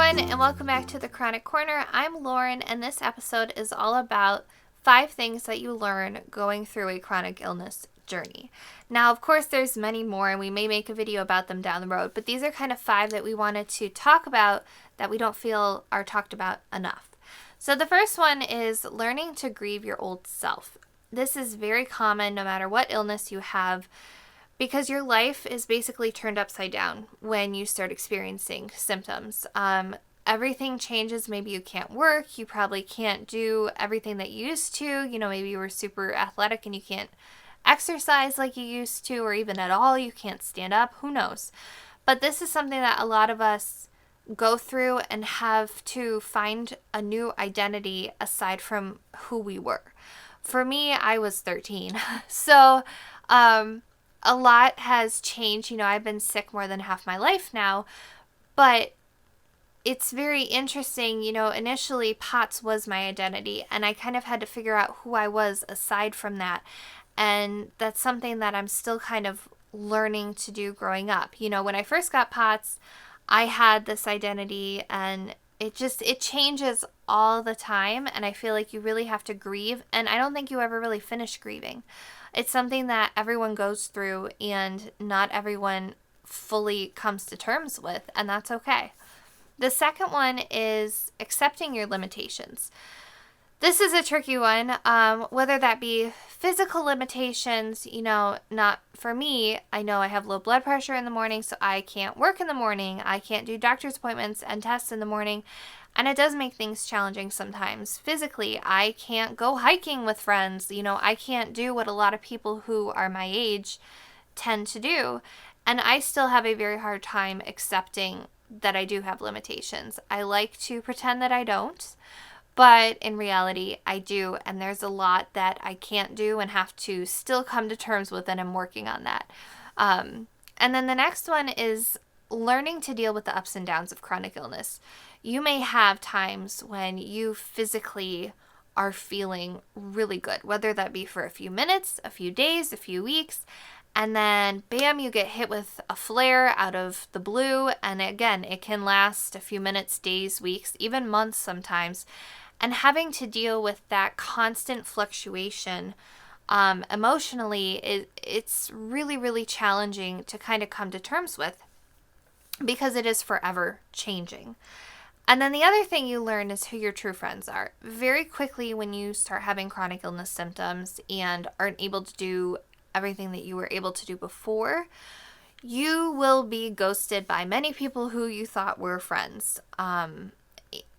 everyone, and welcome back to the Chronic Corner. I'm Lauren, and this episode is all about 5 things that you learn going through a chronic illness journey. Now, of course, there's many more, and we may make a video about them down the road, but these are kind of 5 that we wanted to talk about that we don't feel are talked about enough. So the first one is learning to grieve your old self. This is very common no matter what illness you have, because your life is basically turned upside down when you start experiencing symptoms. Everything changes. Maybe you can't work. You probably can't do everything that you used to. Maybe you were super athletic and you can't exercise like you used to, or even at all. You can't stand up. Who knows? But this is something that a lot of us go through and have to find a new identity aside from who we were. For me, I was 13. So, a lot has changed. I've been sick more than half my life now, but it's very interesting. Initially POTS was my identity, and I kind of had to figure out who I was aside from that. And that's something that I'm still kind of learning to do growing up. When I first got POTS, I had this identity, and it changes all the time. And I feel like you really have to grieve. And I don't think you ever really finish grieving. It's something that everyone goes through, and not everyone fully comes to terms with, and that's okay. The second one is accepting your limitations. This is a tricky one, whether that be physical limitations. Not for me. I know I have low blood pressure in the morning, so I can't work in the morning. I can't do doctor's appointments and tests in the morning. And it does make things challenging sometimes. Physically, I can't go hiking with friends. I can't do what a lot of people who are my age tend to do. And I still have a very hard time accepting that I do have limitations. I like to pretend that I don't, but in reality, I do. And there's a lot that I can't do and have to still come to terms with, and I'm working on that. And then the next one is learning to deal with the ups and downs of chronic illness. You may have times when you physically are feeling really good, whether that be for a few minutes, a few days, a few weeks, and then bam, you get hit with a flare out of the blue. And again, it can last a few minutes, days, weeks, even months sometimes. And having to deal with that constant fluctuation emotionally, it's really, really challenging to kind of come to terms with, because it is forever changing. And then the other thing you learn is who your true friends are. Very quickly, when you start having chronic illness symptoms and aren't able to do everything that you were able to do before, you will be ghosted by many people who you thought were friends. And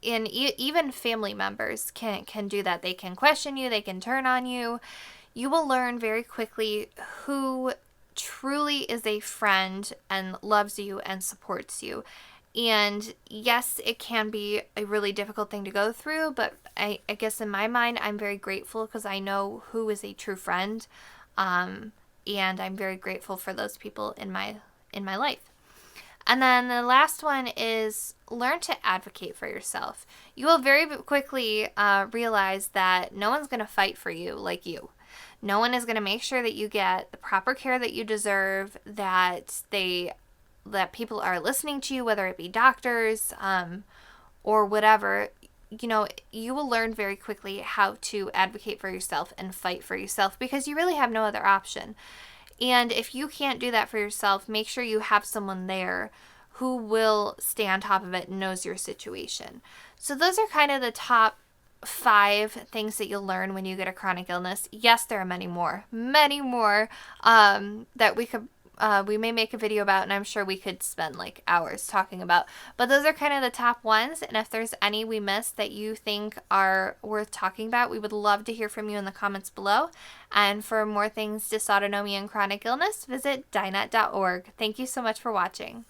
even family members can do that. They can question you. They can turn on you. You will learn very quickly who truly is a friend and loves you and supports you. And yes, it can be a really difficult thing to go through, but I guess in my mind, I'm very grateful because I know who is a true friend. And I'm very grateful for those people in my life. And then the last one is learn to advocate for yourself. You will very quickly realize that no one's going to fight for you like you. No one is going to make sure that you get the proper care that you deserve, that people are listening to you, whether it be doctors or whatever. You will learn very quickly how to advocate for yourself and fight for yourself, because you really have no other option. And if you can't do that for yourself, make sure you have someone there who will stay on top of it and knows your situation. So those are kind of the top 5 things that you'll learn when you get a chronic illness. Yes, there are many more that we may make a video about, and I'm sure we could spend like hours talking about. But those are kind of the top ones, and if there's any we missed that you think are worth talking about, we would love to hear from you in the comments below. And for more things dysautonomia and chronic illness, visit Dinet.org. Thank you so much for watching.